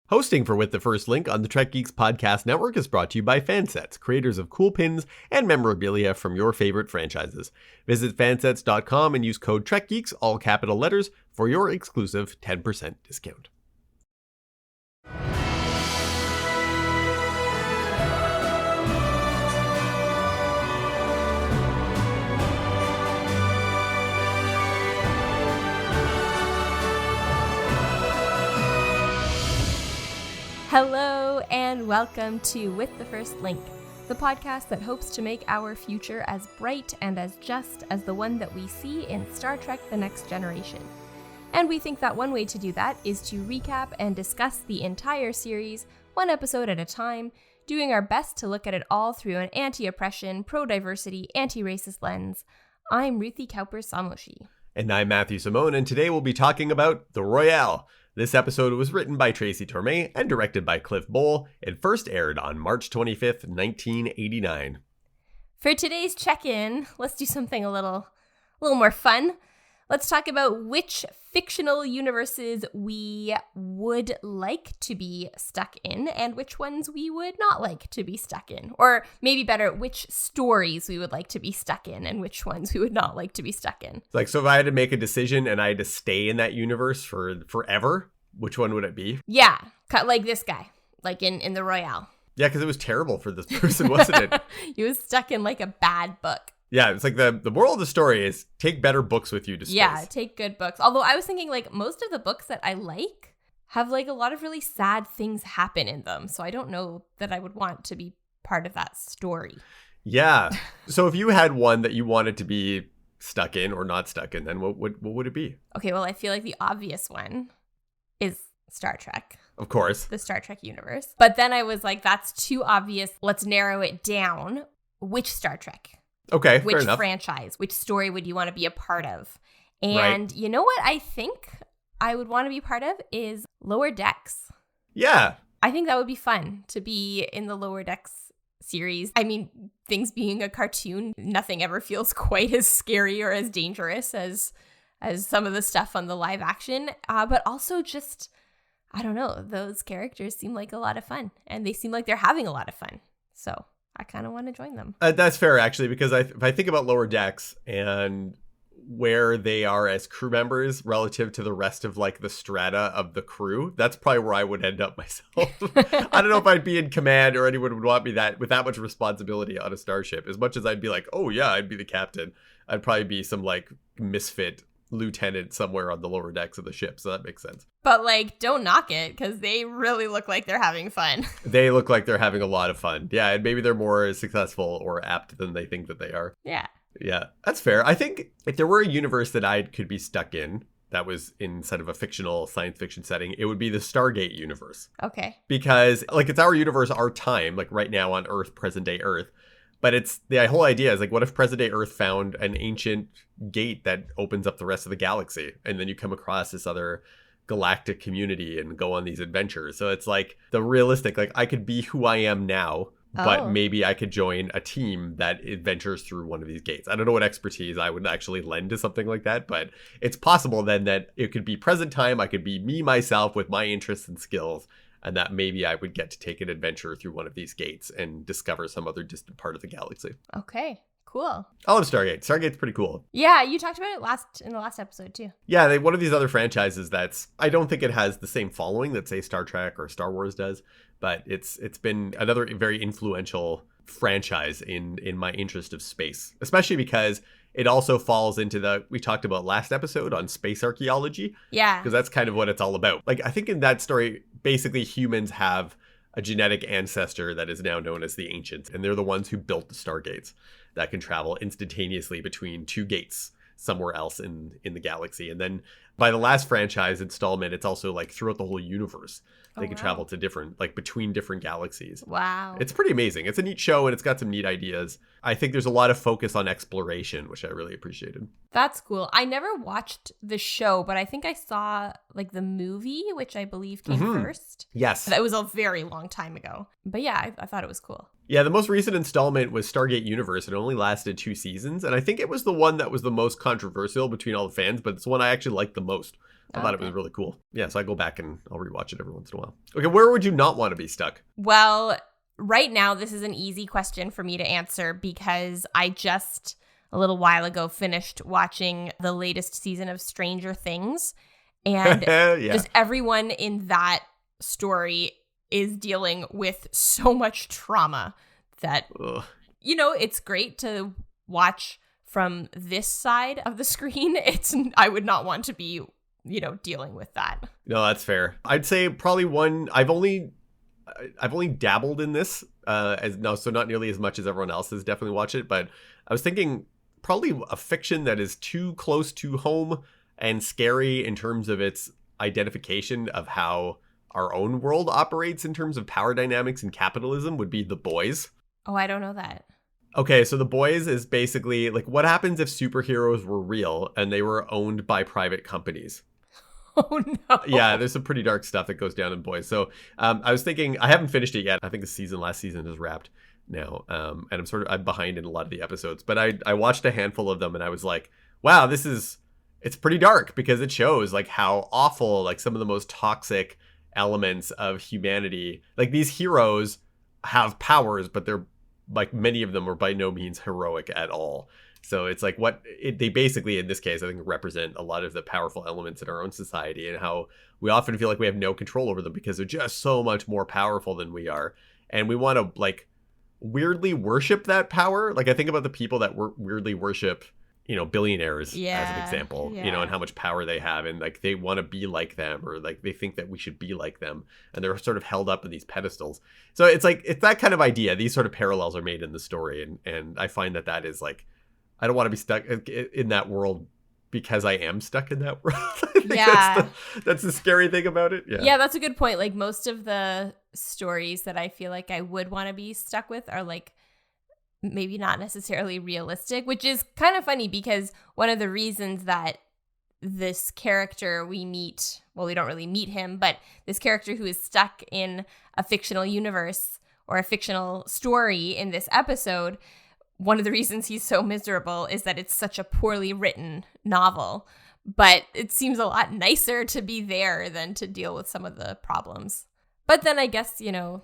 Hosting for With the First Link on the Trek Geeks Podcast Network is brought to you by Fansets, creators of cool pins and memorabilia from your favorite franchises. Visit fansets.com and use code TrekGeeks, all capital letters, for your exclusive 10% discount. Hello and welcome to With the First Link, the podcast that hopes to make our future as bright and as just as the one that we see in Star Trek: The Next Generation. And we think that one way to do that is to recap and discuss the entire series, one episode at a time, doing our best to look at it all through an anti-oppression, pro-diversity, anti-racist lens. I'm Ruthie Cowper-Samoshi. And I'm Matthew Simone, and today we'll be talking about the Royale. This episode was written by Tracy Torme and directed by Cliff Bowl. It first aired on March 25th, 1989. For today's check-in, let's do something a little more fun. Let's talk about which fictional universes we would like to be stuck in and which ones we would not like to be stuck in. Or maybe better, which stories we would like to be stuck in and which ones we would not like to be stuck in. So if I had to make a decision and I had to stay in that universe for forever, which one would it be? Yeah, like this guy, like in the Royale. Yeah, because it was terrible for this person, wasn't it? He was stuck in like a bad book. Yeah, it's like the moral of the story is take better books with you to space. Yeah, take good books. Although I was thinking like most of the books that I like have like a lot of really sad things happen in them. So I don't know that I would want to be part of that story. Yeah. So if you had one that you wanted to be stuck in or not stuck in, then what would it be? Okay, well, I feel like the obvious one is Star Trek. Of course. The Star Trek universe. But then I was like, that's too obvious. Let's narrow it down. Which Star Trek? Okay, which fair enough. Franchise, which story would you want to be a part of? And You know what I think I would want to be part of is Lower Decks. Yeah. I think that would be fun to be in the Lower Decks series. I mean, things being a cartoon, nothing ever feels quite as scary or as dangerous as some of the stuff on the live action. But also just, I don't know, those characters seem like a lot of fun and they seem like they're having a lot of fun. So I kind of want to join them. That's fair, actually, because if I think about Lower Decks and where they are as crew members relative to the rest of like the strata of the crew, that's probably where I would end up myself. I don't know if I'd be in command or anyone would want me with that much responsibility on a starship. As much as I'd be like, oh yeah, I'd be the captain, I'd probably be some like misfit lieutenant somewhere on the lower decks of the ship, so that makes sense. But like, don't knock it, because they really look like they're having fun. They look like they're having a lot of fun. Yeah, and maybe they're more successful or apt than they think that they are. Yeah, that's fair. I think if there were a universe that I could be stuck in that was inside of a fictional science fiction setting, it would be the Stargate universe. Okay. Because like it's our universe, our time, like right now on Earth, present day Earth. But it's the whole idea is like, what if present day Earth found an ancient gate that opens up the rest of the galaxy? And then you come across this other galactic community and go on these adventures. So it's like the realistic, like I could be who I am now, but maybe I could join a team that adventures through one of these gates. I don't know what expertise I would actually lend to something like that, but it's possible then that it could be present time. I could be me, myself with my interests and skills. And that maybe I would get to take an adventure through one of these gates and discover some other distant part of the galaxy. Okay, cool. I love Stargate. Stargate's pretty cool. Yeah, you talked about it in the last episode too. Yeah, one of these other franchises I don't think it has the same following that say Star Trek or Star Wars does, but it's been another very influential franchise in my interest of space, especially because it also falls into we talked about last episode on space archaeology. Yeah. Because that's kind of what it's all about. Like, I think in that story, basically humans have a genetic ancestor that is now known as the Ancients. And they're the ones who built the Stargates that can travel instantaneously between two gates somewhere else in the galaxy. And then by the last franchise installment, it's also like throughout the whole universe. They can travel to between different galaxies. Wow. It's pretty amazing. It's a neat show and it's got some neat ideas. I think there's a lot of focus on exploration, which I really appreciated. That's cool. I never watched the show, but I think I saw like the movie, which I believe came first. Yes. That was a very long time ago. But yeah, I thought it was cool. Yeah, the most recent installment was Stargate Universe. It only lasted 2 seasons. And I think it was the one that was the most controversial between all the fans, but it's the one I actually liked the most. I thought it was really cool. Yeah, so I go back and I'll rewatch it every once in a while. Okay, where would you not want to be stuck? Well, right now, this is an easy question for me to answer because I just, a little while ago, finished watching the latest season of Stranger Things. And just everyone in that story is dealing with so much trauma that, it's great to watch from this side of the screen. I would not want to be, dealing with that. No, that's fair. I'd say probably one, I've only dabbled in this, so not nearly as much as everyone else has definitely watched it, but I was thinking probably a fiction that is too close to home and scary in terms of its identification of how our own world operates in terms of power dynamics and capitalism would be The Boys. Oh, I don't know that. Okay, so The Boys is basically like what happens if superheroes were real and they were owned by private companies. Oh, no. Yeah, there's some pretty dark stuff that goes down in Boys. So I was thinking, I haven't finished it yet. I think last season is wrapped now. And I'm behind in a lot of the episodes. But I watched a handful of them and I was like, wow, it's pretty dark because it shows like how awful, like some of the most toxic elements of humanity. Like these heroes have powers, but they're like many of them are by no means heroic at all. So it's like they basically, in this case, I think represent a lot of the powerful elements in our own society and how we often feel like we have no control over them because they're just so much more powerful than we are. And we want to like weirdly worship that power. Like I think about the people that weirdly worship, billionaires as an example, and how much power they have. And like they want to be like them or like they think that we should be like them. And they're sort of held up in these pedestals. So it's like, it's that kind of idea. These sort of parallels are made in the story. And I find that is like, I don't want to be stuck in that world because I am stuck in that world. That's the scary thing about it. Yeah, that's a good point. Like most of the stories that I feel like I would want to be stuck with are like maybe not necessarily realistic, which is kind of funny because one of the reasons that this character we meet, well, we don't really meet him, but this character who is stuck in a fictional universe or a fictional story in this episode, one of the reasons he's so miserable is that it's such a poorly written novel. But it seems a lot nicer to be there than to deal with some of the problems. But then I guess, the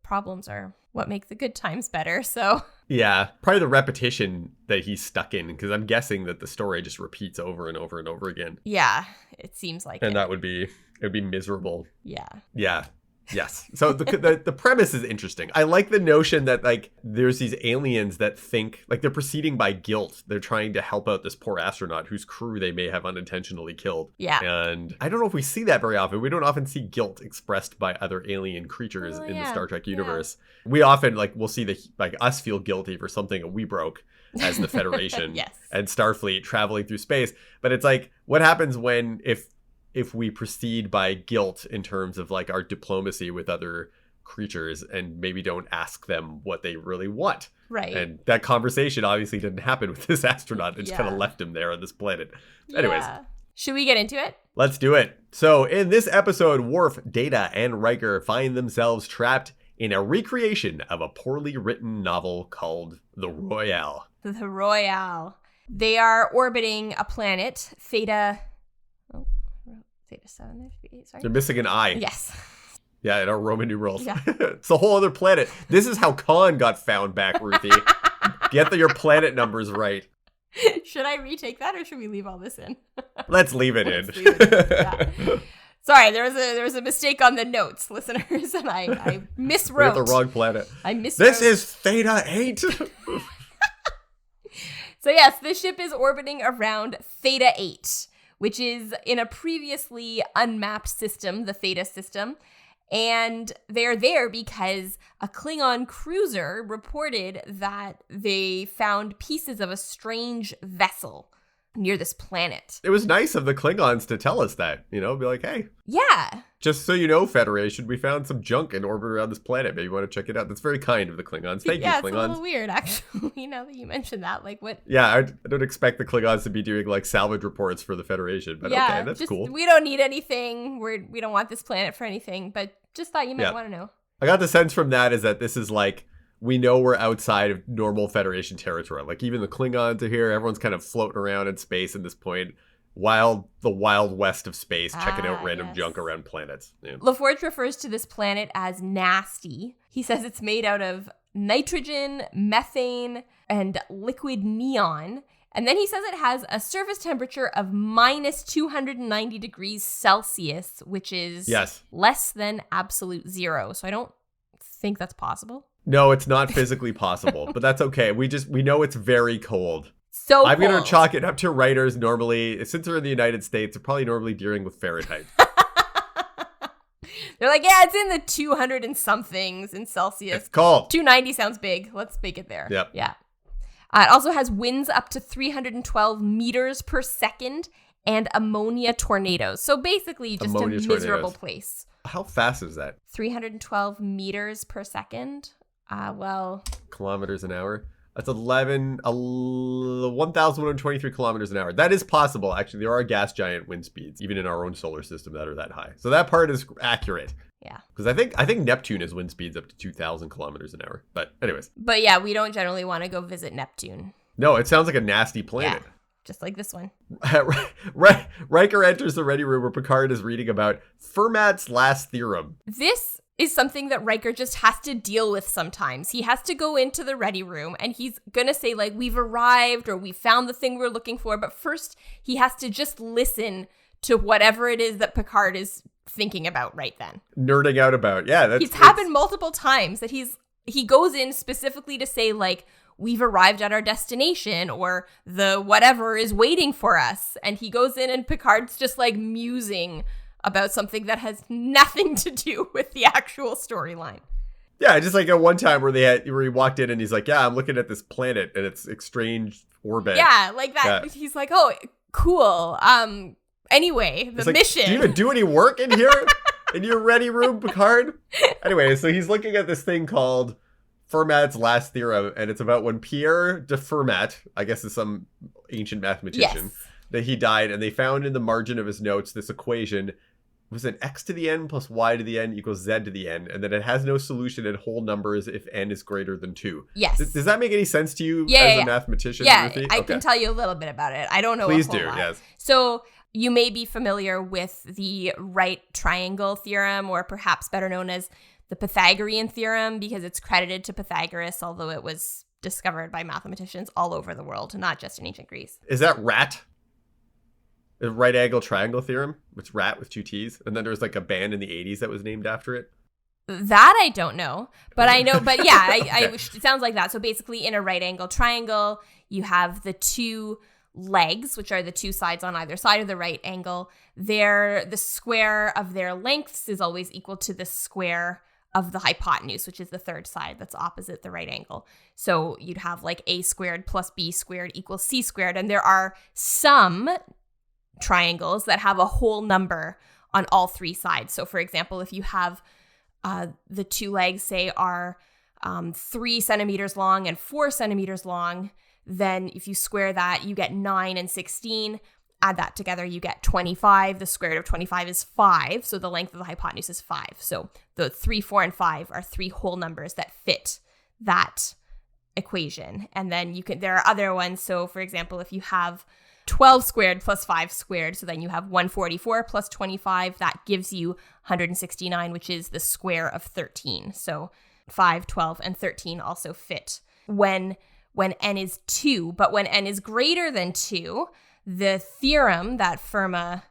problems are what make the good times better, so. Yeah, probably the repetition that he's stuck in, because I'm guessing that the story just repeats over and over and over again. Yeah, it seems like and that would be miserable. Yeah. Yeah. Yes. So the premise is interesting. I like the notion that like there's these aliens that think like they're proceeding by guilt. They're trying to help out this poor astronaut whose crew they may have unintentionally killed. Yeah. And I don't know if we see that very often. We don't often see guilt expressed by other alien creatures in the Star Trek universe. Yeah. We often we'll see us feel guilty for something we broke as the Federation yes. and Starfleet traveling through space. But it's like, what happens if we proceed by guilt in terms of like our diplomacy with other creatures and maybe don't ask them what they really want. Right. And that conversation obviously didn't happen with this astronaut. They just kind of left him there on this planet. Anyways. Should we get into it? Let's do it. So in this episode, Worf, Data, and Riker find themselves trapped in a recreation of a poorly written novel called The Royale. The Royale. They are orbiting a planet, Theta 7, sorry. They're missing an I. Yes. Yeah, in our Roman numerals. Yeah. It's a whole other planet. This is how Khan got found back, Ruthie. Get your planet numbers right. Should I retake that or should we leave all this in? Let's leave it in. Yeah. Sorry, there was a mistake on the notes, listeners, and I miswrote. We're at the wrong planet. I miswrote. This is Theta 8. So yes, the ship is orbiting around Theta 8. Which is in a previously unmapped system, the Theta system. And they're there because a Klingon cruiser reported that they found pieces of a strange vessel near this planet. It was nice of the Klingons to tell us that, be like, hey. Yeah. Just so you know, Federation, we found some junk in orbit around this planet. Maybe you want to check it out. That's very kind of the Klingons. Thank you, Klingons. Yeah, it's a little weird, actually, now that you mentioned that. Like, what? Yeah, I don't expect the Klingons to be doing, like, salvage reports for the Federation. But okay, that's cool. We don't need anything. We don't want this planet for anything. But just thought you might want to know. I got the sense from that is that this is, like, we know we're outside of normal Federation territory. Like, even the Klingons are here. Everyone's kind of floating around in space at this point. the wild west of space, checking out random junk around planets. Yeah. LaForge refers to this planet as nasty. He says it's made out of nitrogen, methane, and liquid neon. And then he says it has a surface temperature of minus 290 degrees Celsius, which is less than absolute zero. So I don't think that's possible. No, it's not physically possible, but that's okay. We know it's very cold. So I'm going to chalk it up to writers normally, since they're in the United States, they're probably normally dealing with Fahrenheit. They're like, yeah, it's in the 200 and somethings in Celsius. It's cold. 290 sounds big. Let's make it there. Yep. Yeah. It also has winds up to 312 meters per second and ammonia tornadoes. So basically just a miserable place. How fast is that? 312 meters per second. Kilometers an hour. That's 1,123 kilometers an hour. That is possible. Actually, there are gas giant wind speeds, even in our own solar system, that are that high. So that part is accurate. Yeah. Because I think Neptune has wind speeds up to 2,000 kilometers an hour. But anyways. But yeah, we don't generally want to go visit Neptune. No, it sounds like a nasty planet. Yeah, just like this one. Riker enters the ready room where Picard is reading about Fermat's last theorem. This is something that Riker just has to deal with sometimes. He has to go into the ready room and he's gonna say like, we've arrived or we found the thing we're looking for. But first he has to just listen to whatever it is that Picard is thinking about right then. Nerding out about. Yeah. It's happened multiple times that he goes in specifically to say like, we've arrived at our destination or the whatever is waiting for us. And he goes in and Picard's just like musing about something that has nothing to do with the actual storyline. Yeah, just like at one time where he walked in and he's like, yeah, I'm looking at this planet and its strange orbit. Yeah, like that. Yeah. He's like, oh, cool. Anyway, the mission. Do you even do any work in here? In your ready room, Picard? Anyway, so he's looking at this thing called Fermat's last theorem, and it's about when Pierre de Fermat, I guess is some ancient mathematician, that he died, and they found in the margin of his notes this equation. Was it x to the n plus y to the n equals z to the n, and that it has no solution in whole numbers if n is greater than 2. Yes. Does that make any sense to you as a mathematician? Yeah, Ruthie? I can tell you a little bit about it. I don't know Please a whole do, lot. yes. So you may be familiar with the right triangle theorem, or perhaps better known as the Pythagorean theorem, because it's credited to Pythagoras, although it was discovered by mathematicians all over the world, not just in ancient Greece. Is that RAT? The right angle triangle theorem? It's RAT with 2 T's. And then there's like a band in the 80s that was named after it. That I don't know, but I know, but yeah, Okay. it sounds like that. So basically in a right angle triangle, you have the 2 legs, which are the 2 sides on either side of the right angle. The square of their lengths is always equal to the square of the hypotenuse, which is the third side that's opposite the right angle. So you'd have like a squared plus b squared equals c squared. And there are some triangles that have a whole number on all 3 sides. So for example, if you have the 2 legs, say, are 3 centimeters long and 4 centimeters long, then if you square that, you get 9 and 16. Add that together, you get 25. The square root of 25 is 5. So the length of the hypotenuse is 5. So the 3, 4, and 5 are 3 whole numbers that fit that equation. And then there are other ones. So for example, if you have 12 squared plus 5 squared, so then you have 144 plus 25. That gives you 169, which is the square of 13. So 5, 12, and 13 also fit when n is 2. But when n is greater than 2, the theorem that Fermat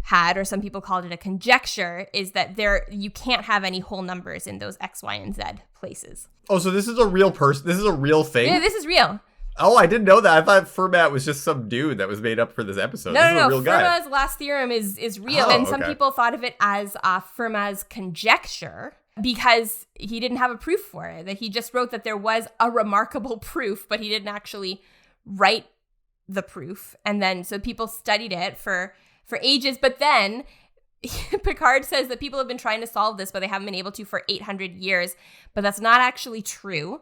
had, or some people called it a conjecture, is that you can't have any whole numbers in those x, y, and z places. Oh, so this is a real person? This is a real thing? Yeah, this is real. Oh, I didn't know that. I thought Fermat was just some dude that was made up for this episode. This is a real guy. Fermat's last theorem is real, and some people thought of it as Fermat's conjecture because he didn't have a proof for it. That he just wrote that there was a remarkable proof, but he didn't actually write the proof. And then so people studied it for ages, but then Picard says that people have been trying to solve this, but they haven't been able to for 800 years. But that's not actually true.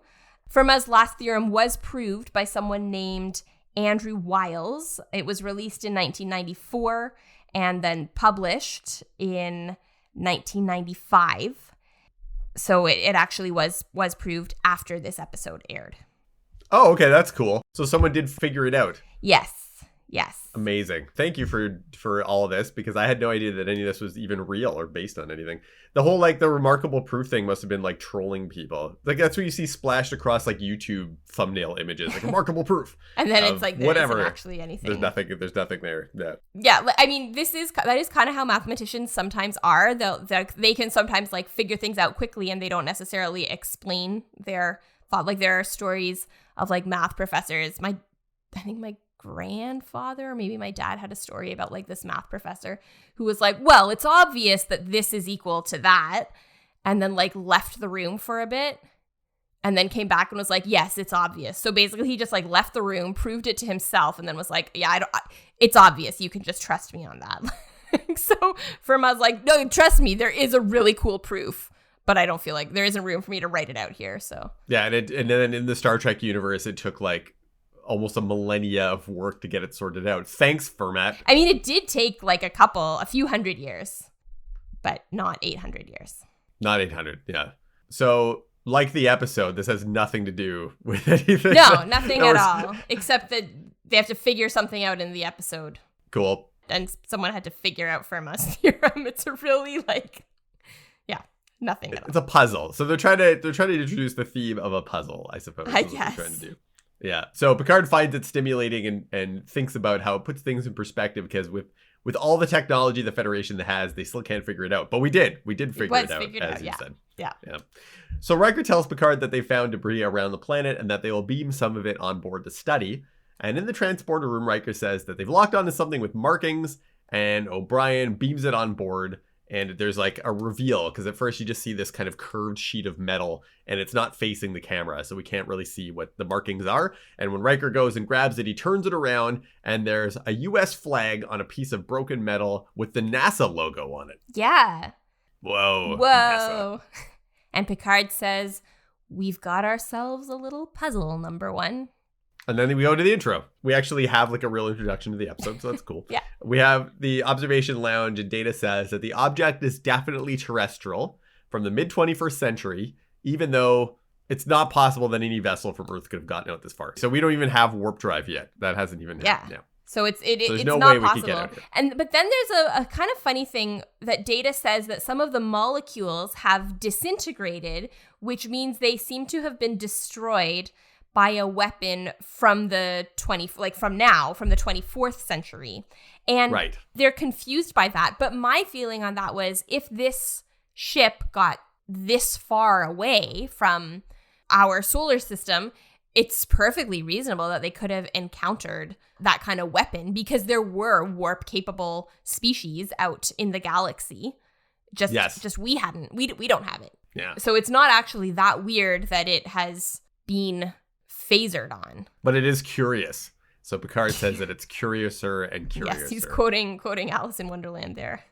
Fermat's last theorem was proved by someone named Andrew Wiles. It was released in 1994 and then published in 1995. So it actually was proved after this episode aired. Oh, okay, that's cool. So someone did figure it out. Yes. Yes. Amazing. Thank you for all of this, because I had no idea that any of this was even real or based on anything. The whole the remarkable proof thing must have been trolling people. That's what you see splashed across YouTube thumbnail images, remarkable proof. And then it's there whatever. isn't actually anything. There's nothing there. Yeah. Yeah, I mean, that is kind of how mathematicians sometimes are. They can sometimes figure things out quickly, and they don't necessarily explain their thought. There are stories of math professors. I think my grandfather or maybe my dad had a story about this math professor who was well, it's obvious that this is equal to that, and then left the room for a bit and then came back and was yes, it's obvious. So basically he just left the room, proved it to himself, and then was yeah, it's obvious, you can just trust me on that. So Fermat's no, trust me, there is a really cool proof, but I don't feel there isn't room for me to write it out here. So yeah, and then in the Star Trek universe, it took almost a millennia of work to get it sorted out. Thanks, Fermat. I mean, it did take a few hundred years, but not 800 years. Not 800, yeah. So, the episode, this has nothing to do with anything. No, nothing at all, except that they have to figure something out in the episode. Cool. And someone had to figure out Fermat's theorem. It's a really nothing at all. It's a puzzle. So they're trying to introduce the theme of a puzzle, I suppose. I guess. guess. What they're trying to do. Yeah. So Picard finds it stimulating and thinks about how it puts things in perspective, because with all the technology the Federation has, they still can't figure it out. But we did figure it out, as you said. Yeah. So Riker tells Picard that they found debris around the planet and that they will beam some of it on board to study. And in the transporter room, Riker says that they've locked onto something with markings, and O'Brien beams it on board. And there's a reveal, because at first you just see this kind of curved sheet of metal, and it's not facing the camera, so we can't really see what the markings are. And when Riker goes and grabs it, he turns it around, and there's a US flag on a piece of broken metal with the NASA logo on it. Yeah. Whoa. NASA. And Picard says, "We've got ourselves a little puzzle, number one." And then we go to the intro. We actually have a real introduction to the episode, so that's cool. Yeah. We have the observation lounge, and Data says that the object is definitely terrestrial from the mid-21st century, even though it's not possible that any vessel from Earth could have gotten out this far. So we don't even have warp drive yet. That hasn't even happened now. So it's no not way we possible. could get out here. But then there's a kind of funny thing that Data says that some of the molecules have disintegrated, which means they seem to have been destroyed by a weapon from the 24th century. And right. They're confused by that. But my feeling on that was, if this ship got this far away from our solar system, it's perfectly reasonable that they could have encountered that kind of weapon, because there were warp-capable species out in the galaxy. Just we don't have it. Yeah. So it's not actually that weird that it has been phasered on. But it is curious. So Picard says that it's curiouser and curiouser. Yes, he's quoting Alice in Wonderland there.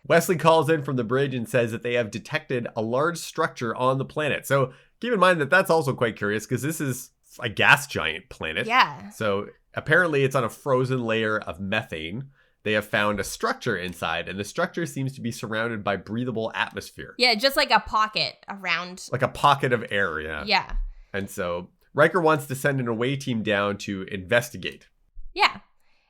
Wesley calls in from the bridge and says that they have detected a large structure on the planet. So keep in mind that that's also quite curious, because this is a gas giant planet. Yeah. So apparently it's on a frozen layer of methane. They have found a structure inside, and the structure seems to be surrounded by breathable atmosphere. Yeah, just like a pocket around. Like a pocket of air, yeah. Yeah. And so Riker wants to send an away team down to investigate. Yeah.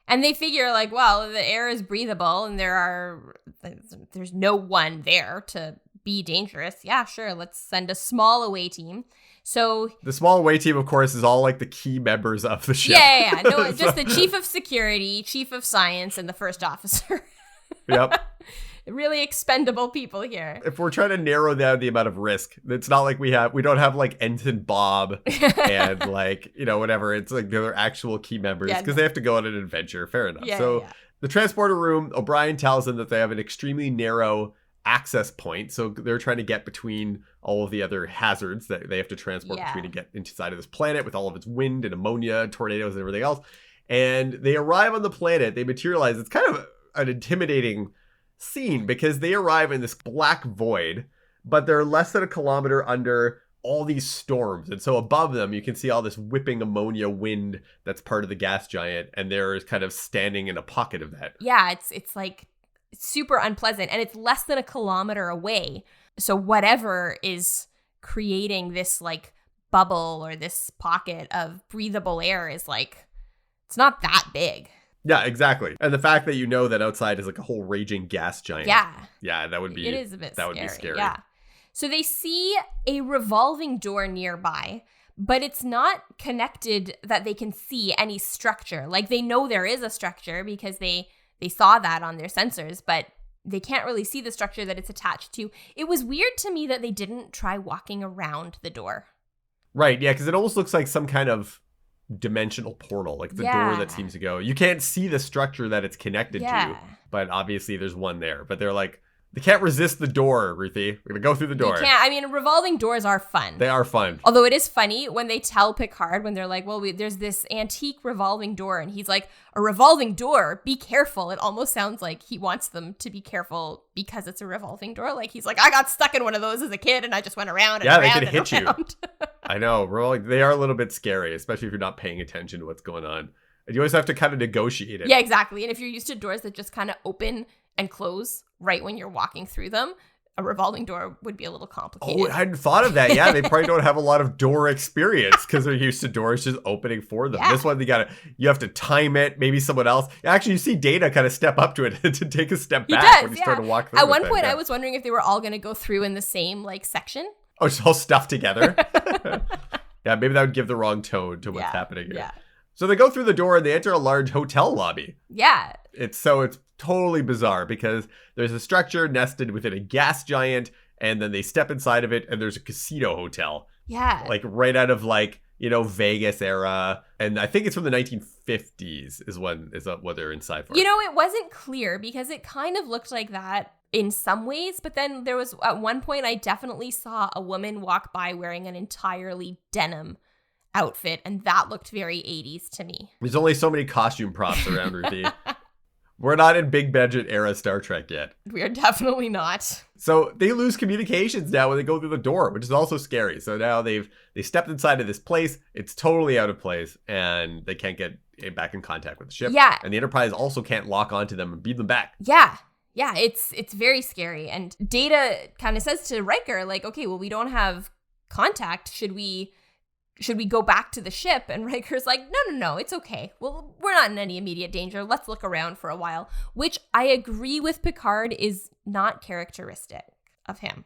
And they figure, well, the air is breathable and there's no one there to be dangerous. Yeah, sure. Let's send a small away team. So the small away team, of course, is all the key members of the ship. Yeah. No, just the chief of security, chief of science, and the first officer. Yep. Really expendable people here. If we're trying to narrow down the amount of risk, it's not like we don't have Ensign Bob and whatever. It's they're actual key members, because they have to go on an adventure. Fair enough. Yeah. The transporter room, O'Brien tells them that they have an extremely narrow access point. So they're trying to get between all of the other hazards that they have to transport between to get inside of this planet with all of its wind and ammonia, tornadoes and everything else. And they arrive on the planet. They materialize. It's kind of an intimidating scene, because they arrive in this black void, but they're less than a kilometer under all these storms. And so above them, you can see all this whipping ammonia wind that's part of the gas giant, and they're kind of standing in a pocket of that. Yeah, it's super unpleasant, and it's less than a kilometer away. So whatever is creating this bubble or this pocket of breathable air is it's not that big. Yeah, exactly. And the fact that you know that outside is like a whole raging gas giant. Yeah. Yeah, that would be... It is a bit that scary. would be scary. Yeah. So they see a revolving door nearby, but it's not connected that they can see any structure. Like, they know there is a structure because they saw that on their sensors, but they can't really see the structure that it's attached to. It was weird to me that they didn't try walking around the door. Right, yeah, because it almost looks like some kind of dimensional portal, like the door that seems to go. You can't see the structure that it's connected to, but obviously there's one there. But they're like, they can't resist the door, Ruthie. We're going to go through the door. You can't. I mean, revolving doors are fun. They are fun. Although it is funny when they tell Picard, when they're like, well, there's this antique revolving door. And he's like, a revolving door? Be careful. It almost sounds like he wants them to be careful because it's a revolving door. Like, he's like, I got stuck in one of those as a kid and I just went around and around. Yeah, they could hit you. I know. They are a little bit scary, especially if you're not paying attention to what's going on. And you always have to kind of negotiate it. Yeah, exactly. And if you're used to doors that just kind of open and close right when you're walking through them, a revolving door would be a little complicated. Oh, I hadn't thought of that. Yeah, they probably don't have a lot of door experience because they're used to doors just opening for them. Yeah. This one, you have to time it. Maybe someone else. Actually, you see Data kind of step up to it to take a step back when you start to walk through. At one point, I was wondering if they were all going to go through in the same section. Oh, it's all stuffed together. Yeah, maybe that would give the wrong tone to what's happening here. Yeah. So they go through the door and they enter a large hotel lobby. Yeah. It's totally bizarre because there's a structure nested within a gas giant, and then they step inside of it and there's a casino hotel. Yeah. Like right out of Vegas era. And I think it's from the 1950s is what they're inside for. It wasn't clear because it kind of looked like that in some ways, but then there was at one point I definitely saw a woman walk by wearing an entirely denim outfit, and that looked very 80s to me. There's only so many costume props around, Ruthie. We're not in big budget era Star Trek yet. We are definitely not. So they lose communications now when they go through the door, which is also scary. So now they stepped inside of this place. It's totally out of place, and they can't get back in contact with the ship. Yeah. And the Enterprise also can't lock onto them and beam them back. Yeah. Yeah, it's very scary. And Data kind of says to Riker, like, okay, well, we don't have contact. Should we go back to the ship? And Riker's like, no, it's okay. Well, we're not in any immediate danger. Let's look around for a while, which I agree with Picard is not characteristic of him,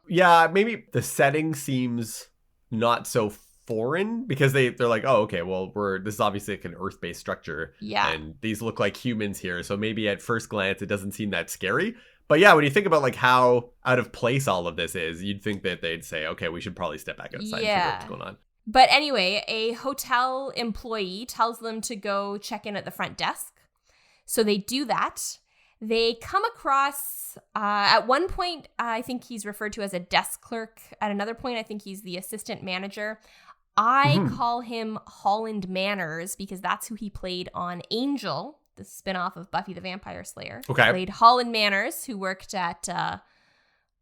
Yeah, maybe the setting seems not so foreign because they're like, oh, okay, well, this is obviously like an Earth-based structure. Yeah. And these look like humans here. So maybe at first glance, it doesn't seem that scary. But yeah, when you think about how out of place all of this is, you'd think that they'd say, okay, we should probably step back outside and figure out what's going on. But anyway, a hotel employee tells them to go check in at the front desk. So they do that. They come across, at one point, I think he's referred to as a desk clerk. At another point, I think he's the assistant manager. I call him Holland Manners because that's who he played on Angel, the spinoff of Buffy the Vampire Slayer. Okay. He played Holland Manners, who worked at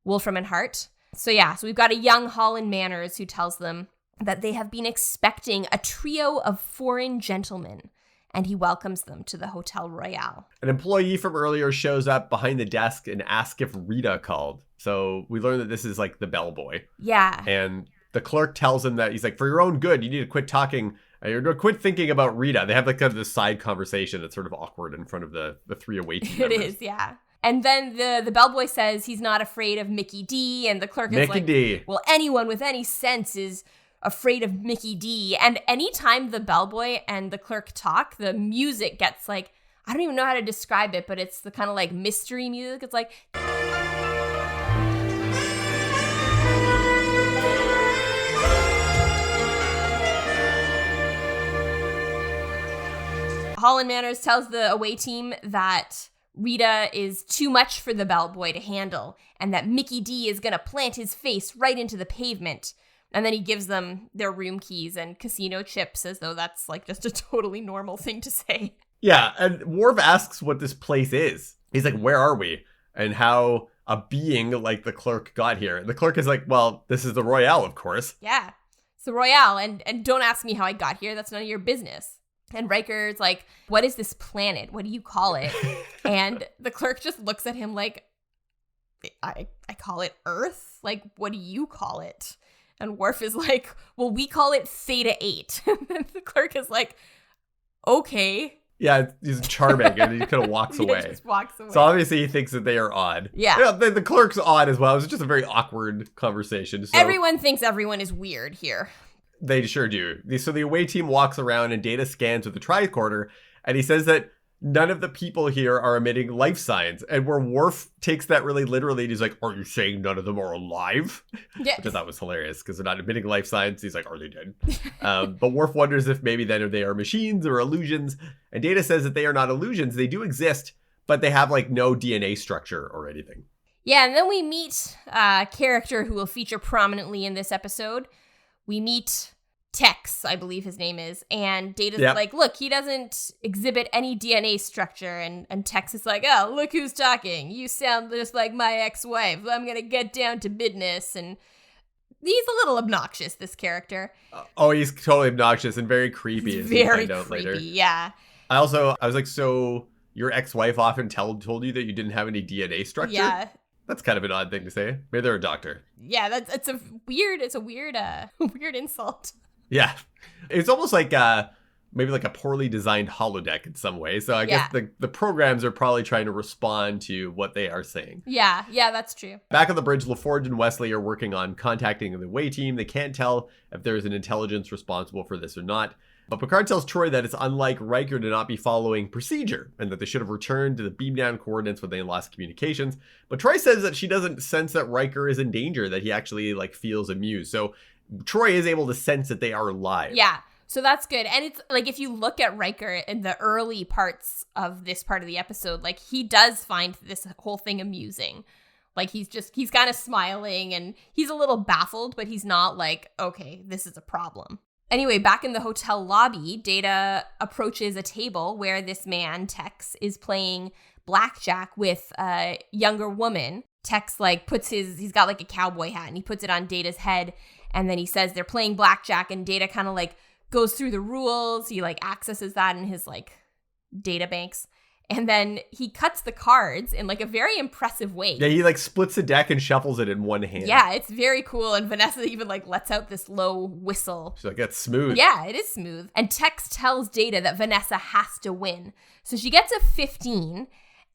Wolfram and Hart. So we've got a young Holland Manners who tells them that they have been expecting a trio of foreign gentlemen, and he welcomes them to the Hotel Royale. An employee from earlier shows up behind the desk and asks if Rita called. So we learn that this is like the bellboy. Yeah. And the clerk tells him that he's like, for your own good, you need to quit talking. Or quit thinking about Rita. They have kind of this side conversation that's sort of awkward in front of the three away team members. It is, yeah. And then the bellboy says he's not afraid of Mickey D, and the clerk is like, D. Well, anyone with any sense is afraid of Mickey D. And anytime the bellboy and the clerk talk, the music gets I don't even know how to describe it, but it's the kind of mystery music. It's like... Holland Manners tells the away team that Rita is too much for the bellboy to handle, and that Mickey D is going to plant his face right into the pavement. And then he gives them their room keys and casino chips as though that's just a totally normal thing to say. Yeah, and Worf asks what this place is. He's like, where are we? And how a being like the clerk got here. And the clerk is like, well, this is the Royale, of course. Yeah, it's the Royale, and don't ask me how I got here. That's none of your business. And Riker's like, what is this planet? What do you call it? And the clerk just looks at him like, I call it Earth? What do you call it? And Worf is like, well, we call it Theta 8. And the clerk is like, okay. Yeah, he's charming, and he kind of walks away. Just walks away. So obviously he thinks that they are odd. Yeah. The clerk's odd as well. It was just a very awkward conversation. So Everyone thinks everyone is weird here. they sure do. So the away team walks around and Data scans with the tricorder, and he says that none of the people here are emitting life signs. And where Worf takes that really literally, and he's like, are you saying none of them are alive? Yeah. Which I thought was hilarious, because they're not emitting life signs. He's like, are they dead? But Worf wonders if maybe then they are machines or illusions. And Data says that they are not illusions. They do exist, but they have like no DNA structure or anything. Yeah, and then we meet a character who will feature prominently in this episode. We meet Tex, I believe his name is, and Data's like, look, he doesn't exhibit any DNA structure, and Tex is like, oh, look who's talking. You sound just like my ex-wife. I'm gonna get down to business, and he's a little obnoxious, this character. Oh, he's totally obnoxious and very creepy. He's as you very find out creepy, later. yeah. I was like, so your ex-wife often told you that you didn't have any DNA structure? Yeah. That's kind of an odd thing to say. Maybe they're a doctor. Yeah, it's a weird weird insult. Yeah. It's almost like maybe like a poorly designed holodeck in some way. So I guess the programs are probably trying to respond to what they are saying. Yeah, that's true. Back on the bridge, LaForge and Wesley are working on contacting the away team. They can't tell if there's an intelligence responsible for this or not. But Picard tells Troy that it's unlike Riker to not be following procedure and that they should have returned to the beam down coordinates when they lost communications. But Troy says that she doesn't sense that Riker is in danger, that he actually like feels amused. So Troy is able to sense that they are alive. Yeah. So that's good. And it's like, if you look at Riker in the early parts of this part of the episode, like he does find this whole thing amusing. Like he's kind of smiling and he's a little baffled, but he's not like, okay, this is a problem. Anyway, back in the hotel lobby, Data approaches a table where this man, Tex, is playing blackjack with a younger woman. Tex like he's got like a cowboy hat and he puts it on Data's head. And then he says they're playing blackjack, and Data kind of like goes through the rules. He like accesses that in his like data banks. And then he cuts the cards in like a very impressive way. Yeah, he like splits the deck and shuffles it in one hand. Yeah, it's very cool. And Vanessa even like lets out this low whistle. She's like, that's smooth. Yeah, it is smooth. And Tex tells Data that Vanessa has to win. So she gets a 15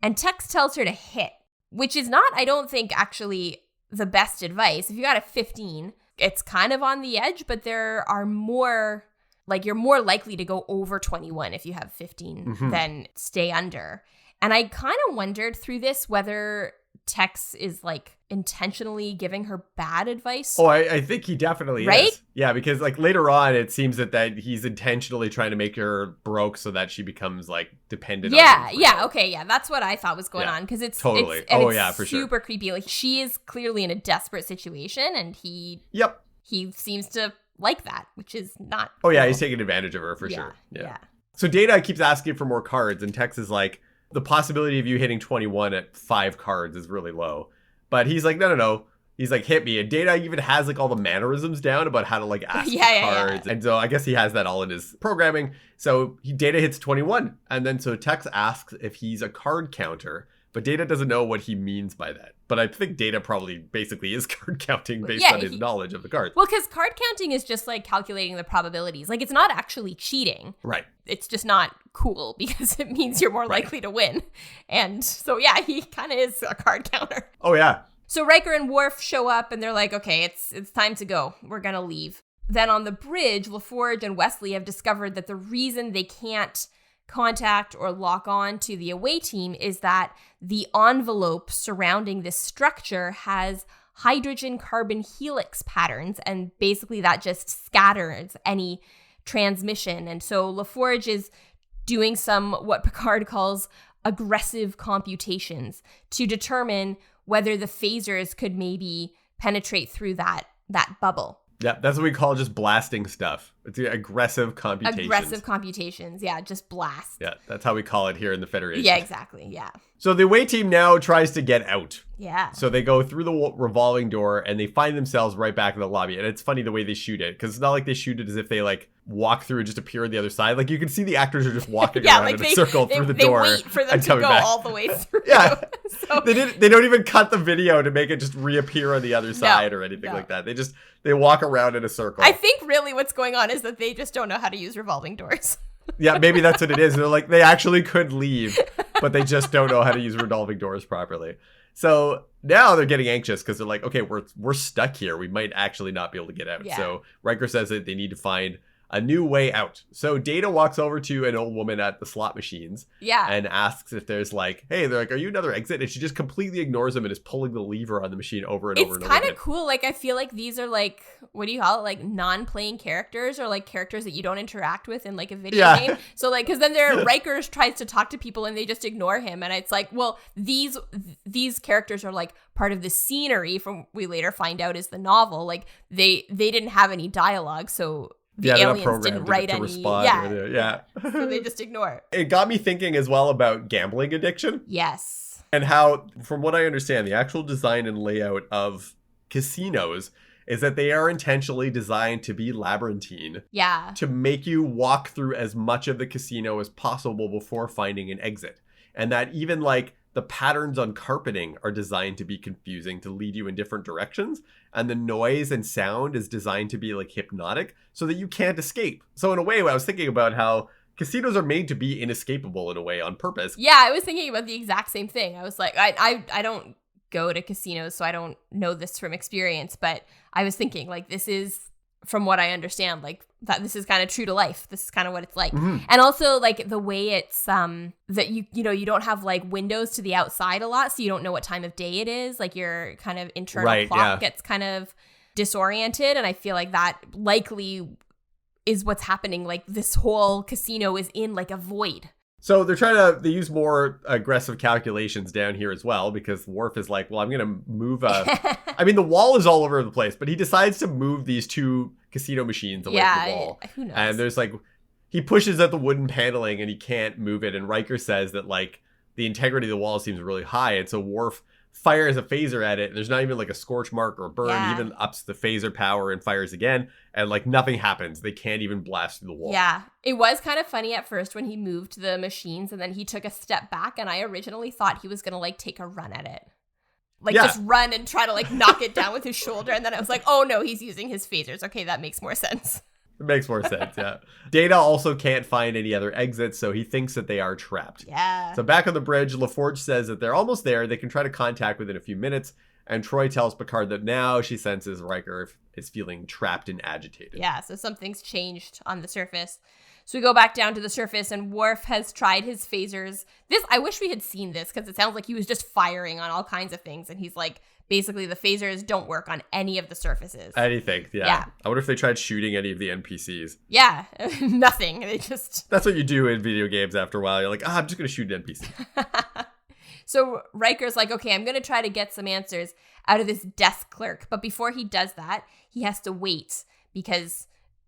and Tex tells her to hit, which is not, I don't think, actually the best advice. If you got a 15, it's kind of on the edge, but there are more, like you're more likely to go over 21 if you have 15 than stay under. And I kind of wondered through this whether Tex is like intentionally giving her bad advice. Oh, I think he definitely is. Yeah, because like later on, it seems that he's intentionally trying to make her broke so that she becomes like dependent on him. Yeah, that's what I thought was going on, because it's totally. It's for super sure. creepy. Like she is clearly in a desperate situation, and he seems to like that, which is not cool. He's taking advantage of her for sure. Yeah. So Data keeps asking for more cards, and Tex is like, the possibility of you hitting 21 at 5 cards is really low. But he's like, no. He's like, hit me. And Data even has like all the mannerisms down about how to like ask for cards. And so I guess he has that all in his programming. So Data hits 21. And then so Tex asks if he's a card counter. But Data doesn't know what he means by that. But I think Data probably basically is card counting based on his knowledge of the cards. Well, because card counting is just like calculating the probabilities. Like it's not actually cheating. Right. It's just not cool because it means you're more likely to win. And so, he kind of is a card counter. Oh, yeah. So Riker and Worf show up and they're like, okay, it's time to go. We're going to leave. Then on the bridge, LaForge and Wesley have discovered that the reason they can't contact or lock on to the away team is that the envelope surrounding this structure has hydrogen-carbon helix patterns, and basically that just scatters any transmission. And so LaForge is doing some what Picard calls aggressive computations to determine whether the phasers could maybe penetrate through that bubble. Yeah, that's what we call just blasting stuff. It's aggressive computations. Aggressive computations, just blast. Yeah, that's how we call it here in the Federation. Yeah, exactly, yeah. So the away team now tries to get out. Yeah. So they go through the revolving door and they find themselves right back in the lobby. And it's funny the way they shoot it, because it's not like they shoot it as if they like walk through and just appear on the other side. Like you can see the actors are just walking around in a circle through the door. They wait for them to go all the way through. Yeah. So. They don't even cut the video to make it just reappear on the other side or anything like that. They walk around in a circle. I think really what's going on is that they just don't know how to use revolving doors. Yeah, maybe that's what it is. They're like, they actually could leave, but they just don't know how to use revolving doors properly. So now they're getting anxious because they're like, okay, we're stuck here. We might actually not be able to get out. Yeah. So Riker says that they need to find a new way out. So Data walks over to an old woman at the slot machines and asks if there's like, hey, they're like, are you another exit? And she just completely ignores him and is pulling the lever on the machine over and over and over. It's kind of cool. Like, I feel like these are like, what do you call it? Like non-playing characters, or like characters that you don't interact with in like a video game. So like, because then Riker tries to talk to people and they just ignore him. And it's like, well, these characters are like part of the scenery from, we later find out, is the novel. Like they didn't have any dialogue. So the aliens didn't write any. Yeah. So they just ignore it. It got me thinking as well about gambling addiction. Yes. And how, from what I understand, the actual design and layout of casinos is that they are intentionally designed to be labyrinthine. Yeah. To make you walk through as much of the casino as possible before finding an exit. And that even like the patterns on carpeting are designed to be confusing, to lead you in different directions. And the noise and sound is designed to be like hypnotic so that you can't escape. So in a way, I was thinking about how casinos are made to be inescapable in a way on purpose. Yeah, I was thinking about the exact same thing. I was like, I don't go to casinos, so I don't know this from experience. But I was thinking like, this is, from what I understand, like that this is kind of true to life. This is kind of what it's like. Mm-hmm. And also like the way it's that you don't have like windows to the outside a lot, so you don't know what time of day it is. Like your kind of internal clock gets kind of disoriented, and I feel like that likely is what's happening. Like this whole casino is in like a void. So they use more aggressive calculations down here as well, because Worf is like, well, I'm going to move I mean, the wall is all over the place, but he decides to move these two casino machines away from the wall. Who knows? And there's like, he pushes at the wooden paneling and he can't move it. And Riker says that like the integrity of the wall seems really high. And so Worf fires a phaser at it. And there's not even like a scorch mark or a burn. He even ups the phaser power and fires again. And like nothing happens. They can't even blast through the wall. Yeah. It was kind of funny at first when he moved the machines and then he took a step back. And I originally thought he was going to like take a run at it. Like just run and try to like knock it down with his shoulder. And then I was like, oh no, he's using his phasers. Okay, that makes more sense. It makes more sense, yeah. Data also can't find any other exits, so he thinks that they are trapped. Yeah. So back on the bridge, LaForge says that they're almost there. They can try to contact within a few minutes. And Troy tells Picard that now she senses Riker is feeling trapped and agitated. Yeah, so something's changed on the surface. So we go back down to the surface, and Worf has tried his phasers. I wish we had seen this, because it sounds like he was just firing on all kinds of things. And he's like, basically, the phasers don't work on any of the surfaces. Anything, yeah. I wonder if they tried shooting any of the NPCs. Yeah, nothing. They just... That's what you do in video games after a while. You're like, I'm just going to shoot an NPC. So Riker's like, okay, I'm going to try to get some answers out of this desk clerk. But before he does that, he has to wait, because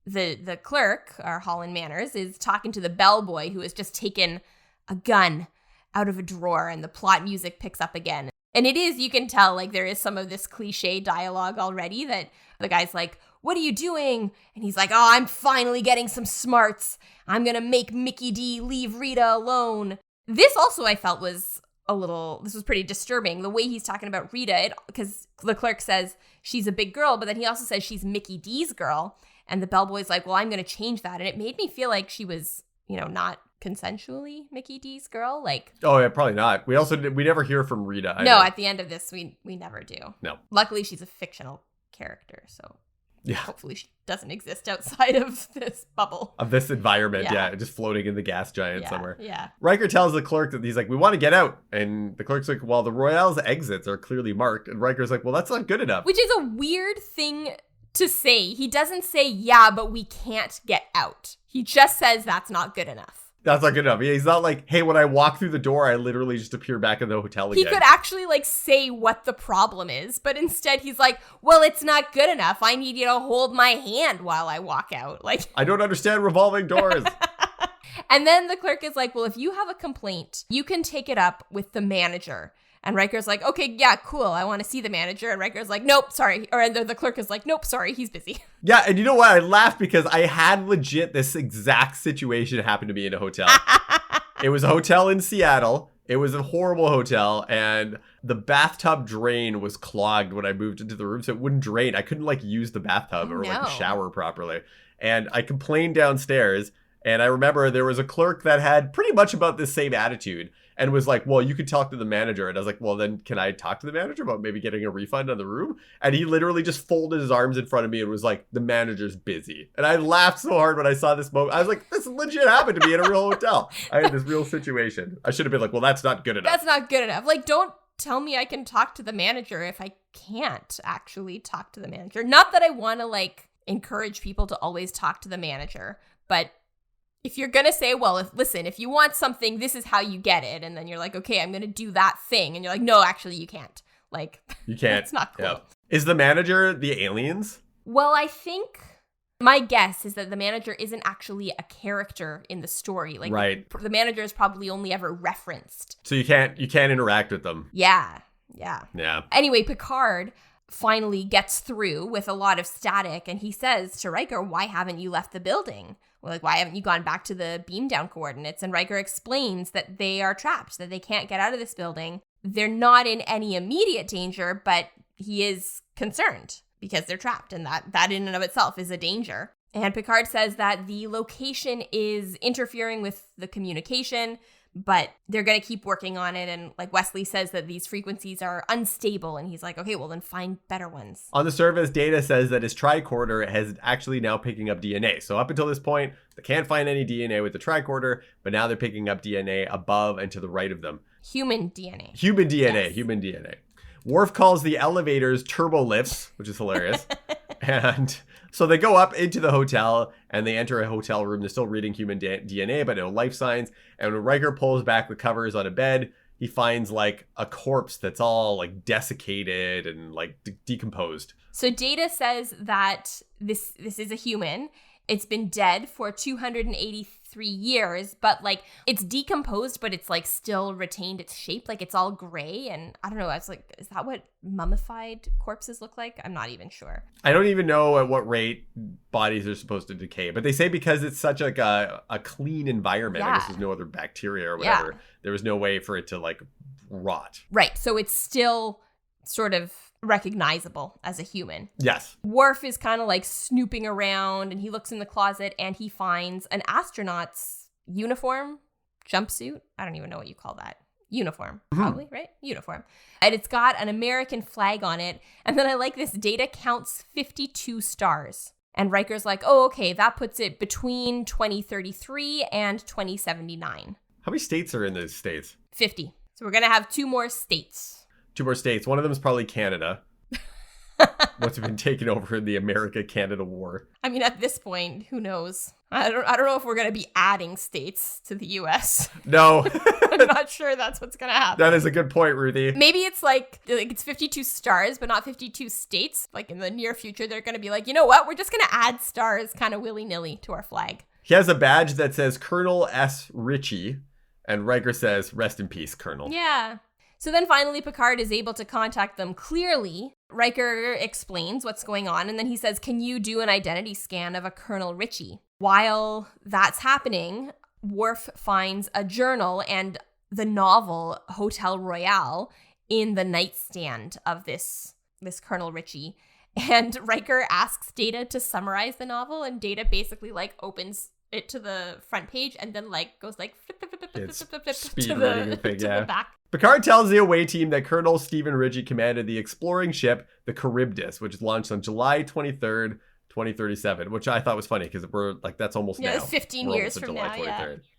the clerk, our Holland Manners, is talking to the bellboy who has just taken a gun out of a drawer, and the plot music picks up again. And it is, you can tell, like there is some of this cliche dialogue already that the guy's like, what are you doing? And he's like, oh, I'm finally getting some smarts. I'm going to make Mickey D leave Rita alone. This also I felt was this was pretty disturbing. The way he's talking about Rita, because the clerk says she's a big girl, but then he also says she's Mickey D's girl. And the bellboy's like, well, I'm going to change that. And it made me feel like she was, not consensually Mickey D's girl. Like, oh yeah, probably not. We never hear from Rita either. No, at the end of this, we never do. No. Luckily, she's a fictional character, so yeah, hopefully she doesn't exist outside of this bubble. Of this environment, just floating in the gas giant somewhere. Yeah. Riker tells the clerk that he's like, we want to get out. And the clerk's like, well, the Royale's exits are clearly marked. And Riker's like, well, that's not good enough. Which is a weird thing to say. He doesn't say, yeah, but we can't get out. He just says that's not good enough. That's not good enough. He's not like, hey, when I walk through the door, I literally just appear back in the hotel again. He could actually like say what the problem is, but instead he's like, well, it's not good enough. I need you to hold my hand while I walk out. Like, I don't understand revolving doors. And then the clerk is like, well, if you have a complaint, you can take it up with the manager. And Riker's like, okay, yeah, cool. I want to see the manager. And Riker's like, nope, sorry. Or the clerk is like, nope, sorry, he's busy. Yeah, and you know what? I laughed because I had legit this exact situation happen to me in a hotel. It was a hotel in Seattle. It was a horrible hotel, and the bathtub drain was clogged when I moved into the room, so it wouldn't drain. I couldn't like use the bathtub or like shower properly. And I complained downstairs, And I remember there was a clerk that had pretty much about this same attitude and was like, well, you could talk to the manager. And I was like, well, then can I talk to the manager about maybe getting a refund on the room? And he literally just folded his arms in front of me and was like, the manager's busy. And I laughed so hard when I saw this moment. I was like, this legit happened to me in a real hotel. I had this real situation. I should have been like, well, that's not good enough. That's not good enough. Like, don't tell me I can talk to the manager if I can't actually talk to the manager. Not that I want to, like, encourage people to always talk to the manager, but if you're going to say, well, if you want something, this is how you get it. And then you're like, okay, I'm going to do that thing. And you're like, no, actually, you can't. Like, you can't. It's not cool. Yeah. Is the manager the aliens? Well, I think my guess is that the manager isn't actually a character in the story. Like, right. The manager is probably only ever referenced. So you can't interact with them. Yeah. Anyway, Picard finally gets through with a lot of static, and he says to Riker, why haven't you left the building? Like, why haven't you gone back to the beam down coordinates? And Riker explains that they are trapped, that they can't get out of this building. They're not in any immediate danger, but he is concerned because they're trapped, and that in and of itself is a danger. And Picard says that the location is interfering with the communication, but they're going to keep working on it. And like Wesley says that these frequencies are unstable. And he's like, okay, well then find better ones. On the surface, Data says that his tricorder has actually now picking up DNA. So up until this point, they can't find any DNA with the tricorder, but now they're picking up DNA above and to the right of them. Human DNA. Yes. Human DNA. Worf calls the elevators turbo lifts, which is hilarious. And so they go up into the hotel and they enter a hotel room. They're still reading human DNA, but no life signs. And when Riker pulls back the covers on a bed, he finds like a corpse that's all like desiccated and like decomposed. So Data says that this is a human. It's been dead for 283 years, but like it's decomposed, but it's like still retained its shape. Like it's all gray. And I don't know. I was like, is that what mummified corpses look like? I'm not even sure. I don't even know at what rate bodies are supposed to decay, but they say because it's such like a clean environment, I guess there's no other bacteria or whatever. There was no way for it to like rot. Right. So it's still sort of recognizable as a human. Yes. Worf is kind of like snooping around and he looks in the closet and he finds an astronaut's uniform, jumpsuit. I don't even know what you call that. Uniform, probably, right? Uniform. And it's got an American flag on it. And then I like this. Data counts 52 stars. And Riker's like, oh, okay, that puts it between 2033 and 2079. How many states are in those states? 50. So we're going to have 2 more states. 2 more states. One of them is probably Canada. What's been taken over in the America-Canada war. I mean, at this point, who knows? I don't know if we're going to be adding states to the U.S. No. I'm not sure that's what's going to happen. That is a good point, Ruthie. Maybe it's like it's 52 stars, but not 52 states. Like in the near future, they're going to be like, you know what? We're just going to add stars kind of willy-nilly to our flag. He has a badge that says Colonel S. Ritchie, and Riker says, rest in peace, Colonel. Yeah. So then finally, Picard is able to contact them clearly. Riker explains what's going on, and then he says, can you do an identity scan of a Colonel Ritchie? While that's happening, Worf finds a journal and the novel Hotel Royale in the nightstand of this Colonel Ritchie. And Riker asks Data to summarize the novel, and Data basically like opens it to the front page and then like goes like flip to the back. Picard tells the away team that Colonel Stephen Ritchie commanded the exploring ship, the Charybdis, which launched on July 23rd, 2037, which I thought was funny because we're like, that's almost now. Yeah, it's 15 years from now,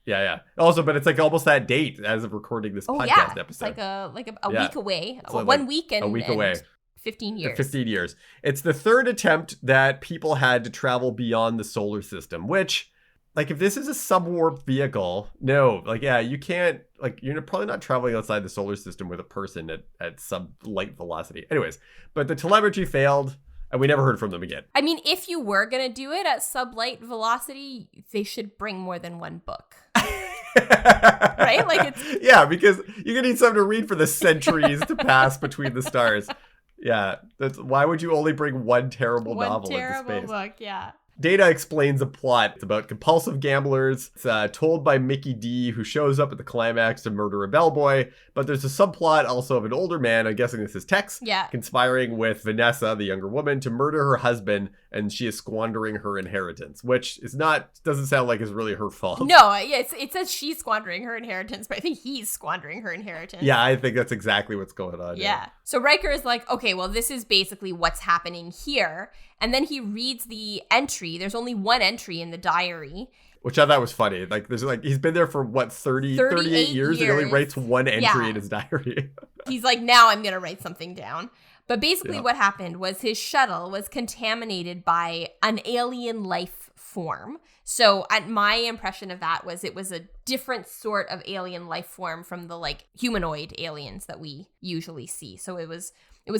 yeah. Also, but it's like almost that date as of recording this podcast episode. It's like a week away. So 1 week and a week away. 15 years. 15 years. It's the third attempt that people had to travel beyond the solar system, which, like, if this is a subwarp vehicle, no, like, yeah, you can't, like, you're probably not traveling outside the solar system with a person at sub-light velocity. Anyways, but the telemetry failed, and we never heard from them again. I mean, if you were going to do it at sub-light velocity, they should bring more than one book. Right? Like, it's... Yeah, because you're going to need something to read for the centuries to pass between the stars. Yeah, why would you only bring one terrible novel into space? One terrible book, yeah. Data explains a plot. It's about compulsive gamblers. It's told by Mickey D, who shows up at the climax to murder a bellboy. But there's a subplot also of an older man, I'm guessing this is Tex, conspiring with Vanessa, the younger woman, to murder her husband, and she is squandering her inheritance, which doesn't sound like is really her fault. No, it says she's squandering her inheritance, but I think he's squandering her inheritance. Yeah, I think that's exactly what's going on. Yeah. So Riker is like, okay, well, this is basically what's happening here. And then he reads the entry. There's only one entry in the diary. Which I thought was funny. Like, he's been there for, 38 years? And he only writes one entry in his diary. He's like, now I'm going to write something down. But basically what happened was his shuttle was contaminated by an alien life form. So my impression of that was it was a different sort of alien life form from the, like, humanoid aliens that we usually see. So it was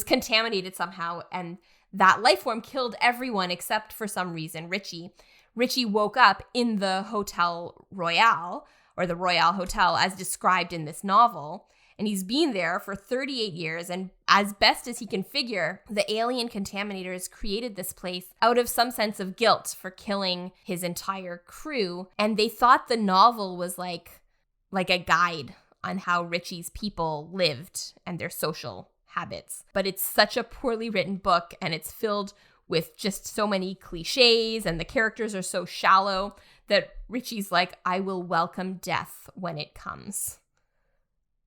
contaminated somehow, and that life form killed everyone except, for some reason, Richie. Richie woke up in the Hotel Royale, or the Royale Hotel, as described in this novel. And he's been there for 38 years. And as best as he can figure, the alien contaminators created this place out of some sense of guilt for killing his entire crew. And they thought the novel was like a guide on how Richie's people lived and their social habits. But it's such a poorly written book, and it's filled with just so many cliches, and the characters are so shallow that Richie's like, I will welcome death when it comes.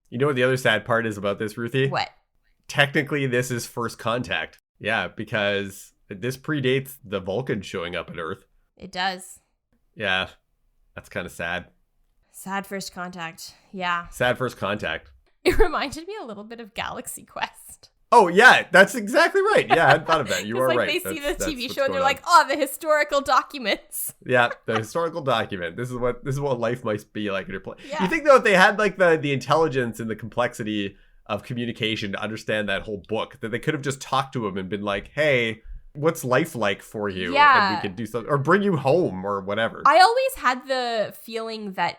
You know what the other sad part is about this, Ruthie? What? Technically, this is First Contact. Yeah, because this predates the Vulcans showing up at Earth. It does. Yeah, that's kind of sad. Sad First Contact. Yeah. Sad First Contact. It reminded me a little bit of Galaxy Quest. Oh, yeah, that's exactly right. Yeah, I hadn't thought of that. You are like right. They see the TV show and they're like, oh, the historical documents. Yeah, the historical document. This is what life might be like in your place. Yeah. You think, though, if they had like the intelligence and the complexity of communication to understand that whole book, that they could have just talked to him and been like, hey, what's life like for you? Yeah. And we could do something, or bring you home or whatever. I always had the feeling that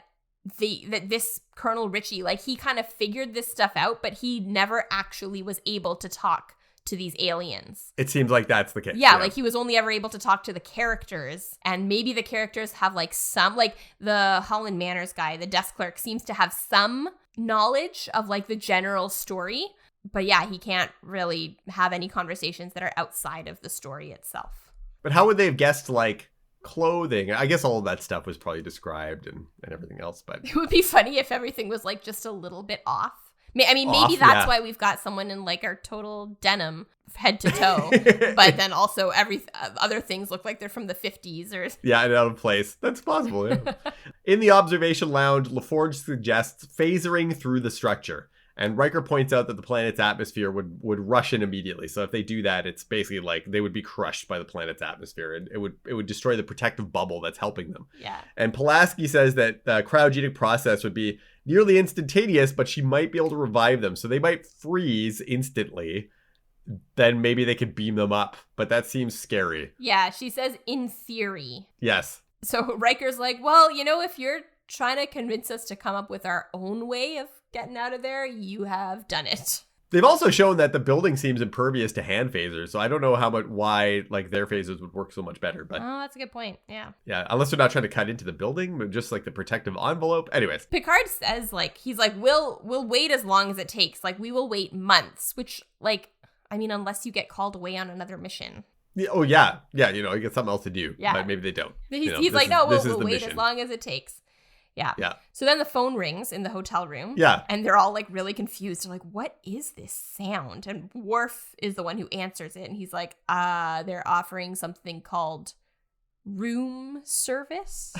this Colonel Richie, like, he kind of figured this stuff out, but he never actually was able to talk to these aliens. It seems like that's the case. Yeah, like he was only ever able to talk to the characters, and maybe the characters have like some, like the Holland Manners guy, the desk clerk, seems to have some knowledge of like the general story, but yeah, he can't really have any conversations that are outside of the story itself. But how would they have guessed like clothing? I guess all of that stuff was probably described and everything else, but it would be funny if everything was like just a little bit off. I mean, maybe that's why we've got someone in like our total denim head to toe, but then also other things look like they're from the 50s or yeah, and out of place. That's possible. Yeah. In the observation lounge, LaForge suggests phasering through the structure. And Riker points out that the planet's atmosphere would rush in immediately. So if they do that, it's basically like they would be crushed by the planet's atmosphere, and it would destroy the protective bubble that's helping them. Yeah. And Pulaski says that the cryogenic process would be nearly instantaneous, but she might be able to revive them. So they might freeze instantly. Then maybe they could beam them up, but that seems scary. Yeah, she says in theory. Yes. So Riker's like, well, if you're trying to convince us to come up with our own way of getting out of there, you have done it. They've also shown that the building seems impervious to hand phasers, so I don't know why like their phasers would work so much better. But oh, that's a good point. Yeah. Yeah, unless they're not trying to cut into the building, but just like the protective envelope. Anyways, Picard says he's like, we'll wait as long as it takes. Like, we will wait months, which unless you get called away on another mission. Yeah, oh yeah, you get something else to do. Yeah, but maybe they don't. He's like, no, we'll wait mission. As long as it takes. Yeah. Yeah. So then the phone rings in the hotel room. Yeah. And they're all like really confused. They're like, what is this sound? And Worf is the one who answers it. And he's like, they're offering something called room service.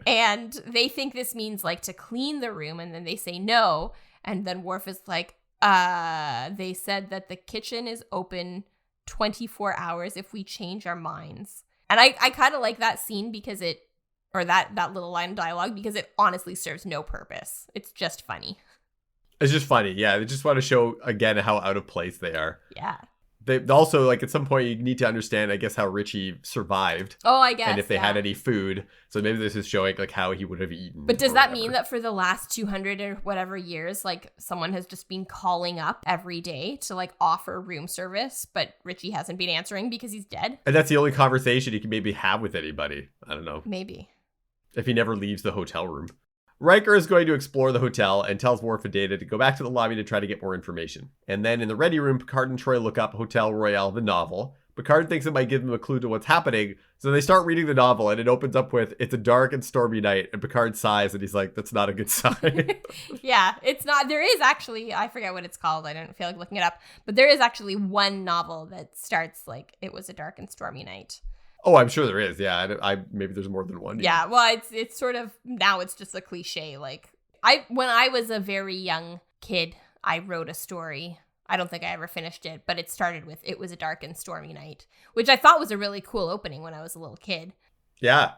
And they think this means like to clean the room. And then they say no. And then Worf is like, they said that the kitchen is open 24 hours if we change our minds. And I kind of like that scene because that little line of dialogue, because it honestly serves no purpose. It's just funny. It's just funny. Yeah. They just want to show again how out of place they are. Yeah. They also, like, at some point you need to understand, I guess, how Richie survived. Oh, I guess. And if they had any food. So maybe this is showing, like, how he would have eaten. But does that mean that for the last 200 or whatever years, like, someone has just been calling up every day to, like, offer room service, but Richie hasn't been answering because he's dead? And that's the only conversation he can maybe have with anybody. I don't know. Maybe. If he never leaves the hotel room. Riker is going to explore the hotel and tells Worf and Data to go back to the lobby to try to get more information. And then in the ready room, Picard and Troy look up Hotel Royale, the novel. Picard thinks it might give them a clue to what's happening, so they start reading the novel, and it opens up with, "It's a dark and stormy night," and Picard sighs, and he's like, that's not a good sign. Yeah, it's not. There is actually, I forget what it's called, I don't feel like looking it up, but there is actually one novel that starts like, "It was a dark and stormy night." Oh, I'm sure there is. Yeah, I maybe there's more than one. Yeah, well, it's sort of, now it's just a cliche. Like, when I was a very young kid, I wrote a story. I don't think I ever finished it, but it started with, "It was a dark and stormy night," which I thought was a really cool opening when I was a little kid. Yeah.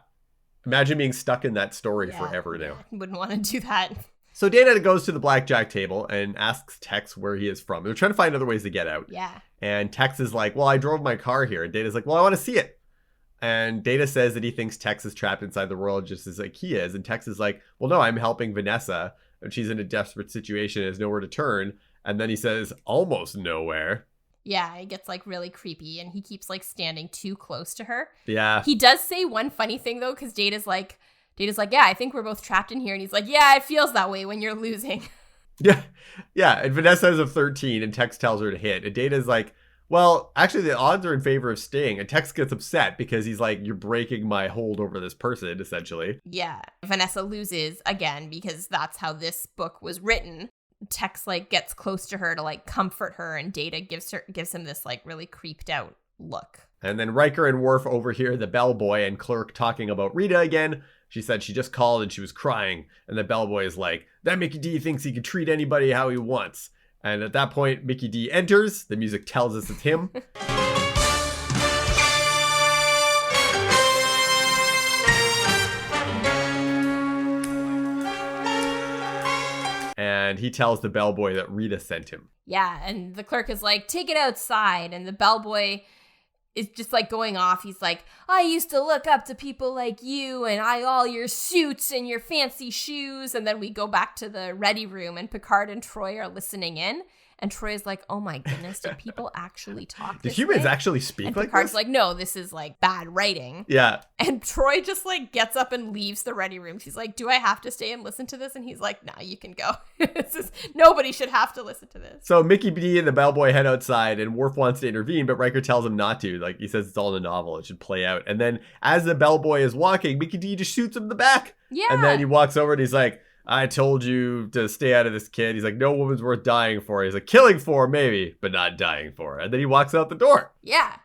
Imagine being stuck in that story forever now. I wouldn't want to do that. So Data goes to the blackjack table and asks Tex where he is from. They're trying to find other ways to get out. Yeah. And Tex is like, "Well, I drove my car here." And Data's like, "Well, I want to see it." And Data says that he thinks Tex is trapped inside the world just as like he is. And Tex is like, "Well, no, I'm helping Vanessa. And she's in a desperate situation and has nowhere to turn." And then he says, "Almost nowhere." Yeah, it gets like really creepy and he keeps like standing too close to her. Yeah. He does say one funny thing though, because Data's like, "Yeah, I think we're both trapped in here." And he's like, "Yeah, it feels that way when you're losing." Yeah. Yeah. And Vanessa is a 13 and Tex tells her to hit. And Data's like, "Well, actually, the odds are in favor of staying." And Tex gets upset because he's like, "You're breaking my hold over this person," essentially. Yeah. Vanessa loses again because that's how this book was written. Tex like gets close to her to like comfort her, and Data gives him this like really creeped out look. And then Riker and Worf overhear the bellboy and clerk talking about Rita again. She said she just called and she was crying. And the bellboy is like, "That Mickey D thinks he can treat anybody how he wants." And at that point, Mickey D enters. The music tells us it's him. And he tells the bellboy that Rita sent him. Yeah, and the clerk is like, "Take it outside." And the bellboy is just like going off. He's like, "I used to look up to people like you and all your suits and your fancy shoes." And then we go back to the ready room and Picard and Troy are listening in. And Troy's like, "Oh my goodness, did people actually talk Did this humans way?" actually speak And like Picard's this? like, "No, this is like bad writing." Yeah. And Troy just like gets up and leaves the ready room. She's like, "Do I have to stay and listen to this?" And he's like, "Nah, you can go." Nobody should have to listen to this. So Mickey D and the bellboy head outside, and Worf wants to intervene, but Riker tells him not to. Like, he says it's all in the novel. It should play out. And then as the bellboy is walking, Mickey D just shoots him in the back. Yeah. And then he walks over and he's like, "I told you to stay out of this, kid." He's like, "No woman's worth dying for." He's like, "Killing for, maybe, but not dying for." And then he walks out the door. Yeah.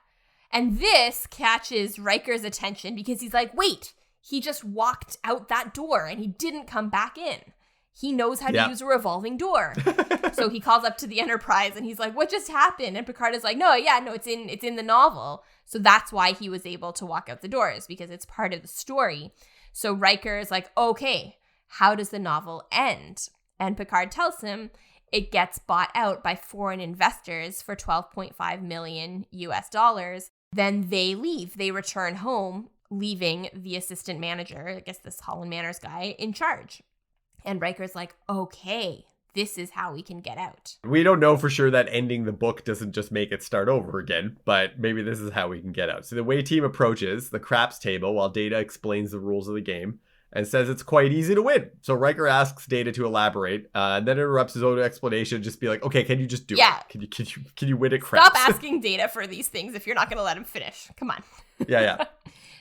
And this catches Riker's attention because he's like, "Wait, he just walked out that door and he didn't come back in. He knows how to use a revolving door." So he calls up to the Enterprise and he's like, "What just happened?" And Picard is like, no, it's in the novel. So that's why he was able to walk out the doors, because it's part of the story. So Riker is like, "Okay, how does the novel end?" And Picard tells him it gets bought out by foreign investors for $12.5 million US. Then they leave. They return home, leaving the assistant manager, I guess this Holland Manners guy, in charge. And Riker's like, "Okay, this is how we can get out." We don't know for sure that ending the book doesn't just make it start over again, but maybe this is how we can get out. So the way team approaches the craps table while Data explains the rules of the game and says it's quite easy to win. So Riker asks Data to elaborate, and then interrupts his own explanation, just be like, "Okay, can you just do it? Can you win at craps?" Stop asking Data for these things if you're not going to let him finish. Come on. Yeah.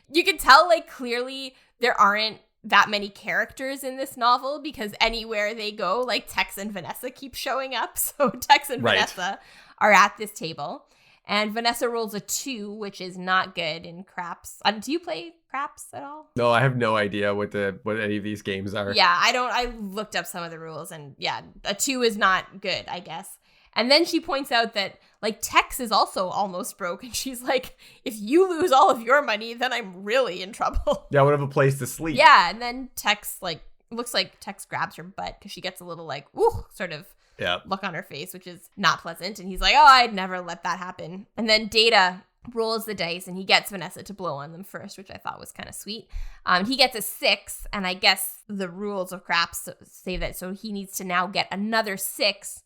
You can tell, like, clearly there aren't that many characters in this novel, because anywhere they go, like, Tex and Vanessa keep showing up. So Tex and Vanessa are at this table. And Vanessa rolls a 2, which is not good in craps. Do you play craps at all? No, I have no idea what any of these games are. Yeah, I looked up some of the rules, and yeah, a 2 is not good, I guess. And then she points out that, like, Tex is also almost broke, and she's like, "If you lose all of your money, then I'm really in trouble." Yeah, I would have a place to sleep. Yeah, and then Tex, like, looks like Tex grabs her butt because she gets a little, like, ooh, sort of look on her face, which is not pleasant. And he's like, oh, I'd never let that happen. And then Data rolls the dice and he gets Vanessa to blow on them first, which I thought was kind of sweet. He gets a 6, and I guess the rules of craps say that so he needs to now get another 6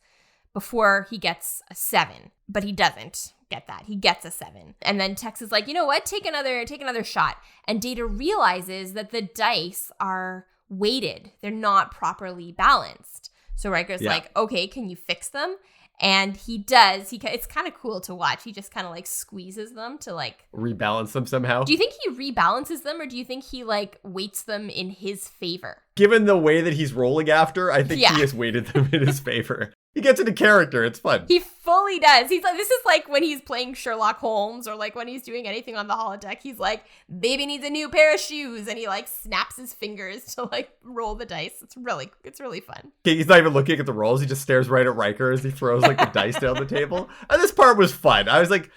before he gets a 7, but he doesn't get that. He gets a 7. And then Tex is like, you know what? Take another shot. And Data realizes that the dice are weighted. They're not properly balanced. So Riker's like, okay, can you fix them? And he does. It's kind of cool to watch. He just kind of like squeezes them to like rebalance them somehow. Do you think he rebalances them, or do you think he like weights them in his favor? Given the way that he's rolling after, I think he has weighted them in his favor. He gets into character. It's fun. He fully does. He's like, this is like when he's playing Sherlock Holmes, or like when he's doing anything on the holodeck. He's like, baby needs a new pair of shoes, and he like snaps his fingers to like roll the dice. It's really fun. He's not even looking at the rolls. He just stares right at Riker as he throws like the dice down the table. And this part was fun. I was like,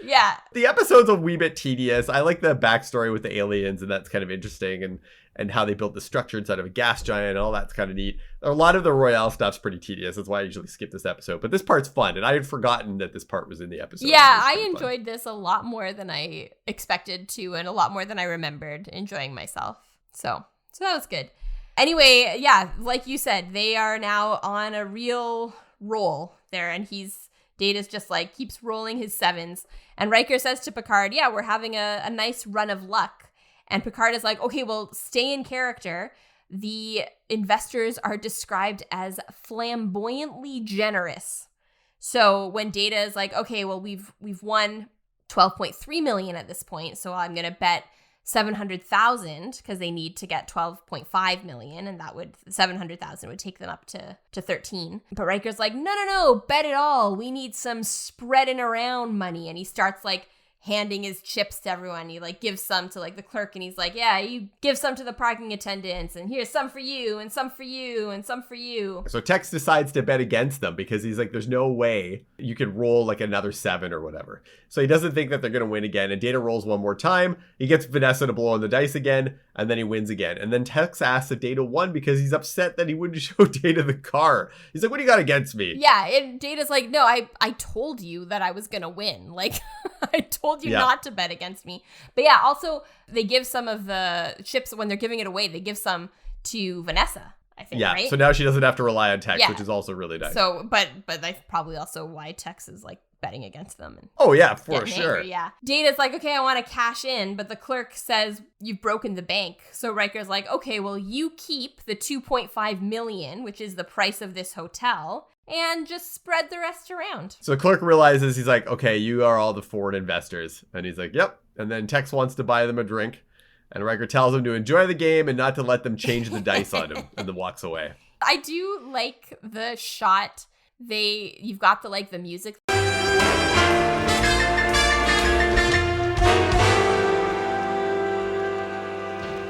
the episode's a wee bit tedious. I like the backstory with the aliens, and that's kind of interesting, and how they built the structure inside of a gas giant and all that's kind of neat. A lot of the Royale stuff's pretty tedious. That's why I usually skip this episode. But this part's fun, and I had forgotten that this part was in the episode. Yeah, I enjoyed this a lot more than I expected to, and a lot more than I remembered enjoying myself. So that was good. Anyway, like you said, they are now on a real roll there, and Data's just like keeps rolling his 7s. And Riker says to Picard, we're having a nice run of luck. And Picard is like, okay, well, stay in character. The investors are described as flamboyantly generous. So when Data is like, okay, well, we've won 12.3 million at this point, so I'm going to bet 700,000 because they need to get 12.5 million, and 700,000 would take them up to 13. But Riker's like, no, bet it all. We need some spreading around money. And he starts like handing his chips to everyone. He like gives some to like the clerk, and he's like, you give some to the parking attendants, and here's some for you, and some for you, and some for you. So Tex decides to bet against them because he's like, there's no way you could roll like another 7 or whatever. So he doesn't think that they're going to win again. And Data rolls one more time. He gets Vanessa to blow on the dice again, and then he wins again. And then Tex asks if Data won because he's upset that he wouldn't show Data the car. He's like, what do you got against me? Yeah, and Data's like, no, I told you that I was going to win. Like, I told you not to bet against me. But also they give some of the chips when they're giving it away. They give some to Vanessa, I think, right? So now she doesn't have to rely on Tex, which is also really nice. So, but that's probably also why Tex is like betting against them. And for sure. Angry, Data's like, okay, I want to cash in, but the clerk says you've broken the bank. So Riker's like, okay, well, you keep the 2.5 million, which is the price of this hotel, and just spread the rest around. So Clerk realizes, he's like, okay, you are all the foreign investors. And he's like, yep. And then Tex wants to buy them a drink. And Riker tells him to enjoy the game and not to let them change the dice on him, and then walks away. I do like the shot. You've got the music.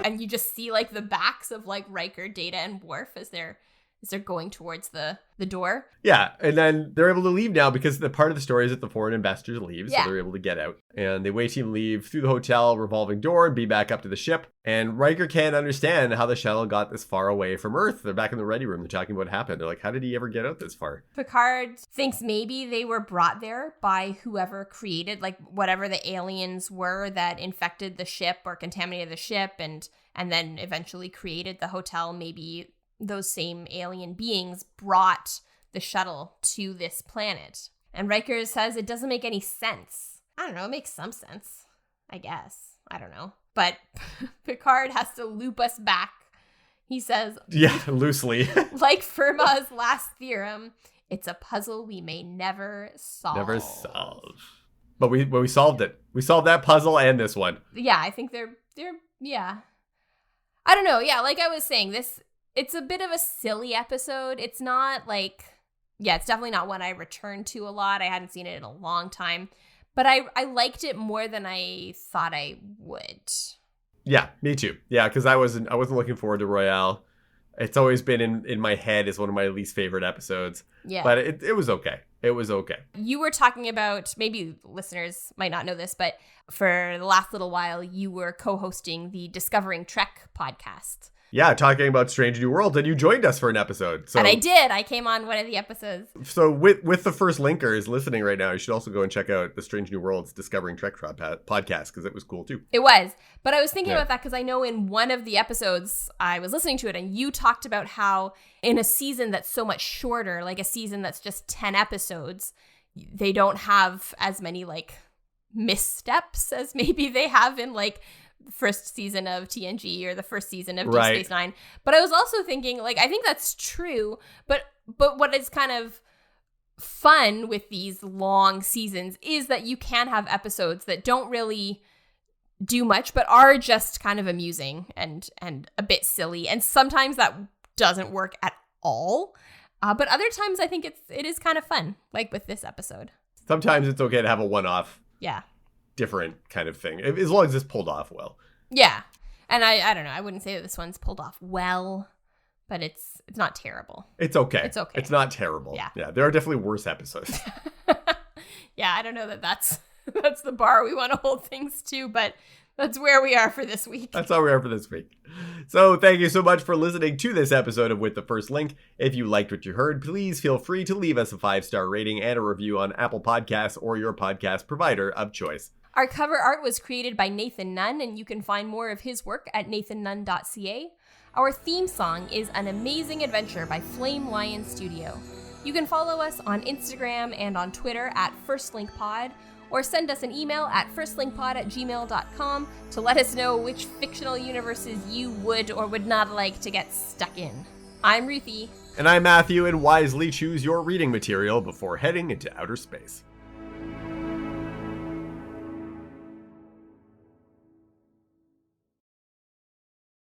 And you just see like the backs of like Riker, Data, and Worf as they're going towards the door. Yeah, and then they're able to leave now because the part of the story is that the foreign investors leave, so they're able to get out. And they wait him leave through the hotel revolving door and be back up to the ship. And Riker can't understand how the shuttle got this far away from Earth. They're back in the ready room. They're talking about what happened. They're like, how did he ever get out this far? Picard thinks maybe they were brought there by whoever created, like whatever the aliens were that infected the ship or contaminated the ship and then eventually created the hotel. Maybe those same alien beings brought the shuttle to this planet. And Riker says it doesn't make any sense. I don't know, it makes some sense, I guess. I don't know. But Picard has to loop us back. He says, loosely. Like Fermat's last theorem, it's a puzzle we may never solve. Never solve. But we solved it. We solved that puzzle and this one. Yeah, I think they're I don't know. Yeah, like I was saying, it's a bit of a silly episode. It's not like, it's definitely not one I return to a lot. I hadn't seen it in a long time. But I liked it more than I thought I would. Yeah, me too. Yeah, because I wasn't looking forward to Royale. It's always been in my head as one of my least favorite episodes. Yeah. But it was okay. It was okay. You were talking about, maybe listeners might not know this, but for the last little while, you were co-hosting the Discovering Trek podcast. Yeah, talking about Strange New Worlds, and you joined us for an episode. So, and I did. I came on one of the episodes. So with the first linkers listening right now, you should also go and check out the Strange New Worlds Discovering Trek podcast, because it was cool too. It was. But I was thinking about that because I know in one of the episodes, I was listening to it, and you talked about how in a season that's so much shorter, like a season that's just 10 episodes, they don't have as many like missteps as maybe they have in like first season of TNG or the first season of Deep Space Nine. But I was also thinking, like, I think that's true, but what is kind of fun with these long seasons is that you can have episodes that don't really do much but are just kind of amusing and a bit silly, and sometimes that doesn't work at all, but other times I think it is kind of fun, like with this episode. Sometimes it's okay to have a one-off different kind of thing, as long as it's pulled off well. Yeah. And I don't know, I wouldn't say that this one's pulled off well, but it's not terrible. It's okay. It's okay. It's not terrible. Yeah, there are definitely worse episodes. Yeah, I don't know that that's the bar we want to hold things to, but that's where we are for this week. That's how we are for this week. So thank you so much for listening to this episode of With the First Link. If you liked what you heard, please feel free to leave us a 5-star rating and a review on Apple Podcasts or your podcast provider of choice. Our cover art was created by Nathan Nunn, and you can find more of his work at nathannunn.ca. Our theme song is An Amazing Adventure by Flame Lion Studio. You can follow us on Instagram and on Twitter at FirstLinkPod, or send us an email at firstlinkpod@gmail.com to let us know which fictional universes you would or would not like to get stuck in. I'm Ruthie. And I'm Matthew, and wisely choose your reading material before heading into outer space.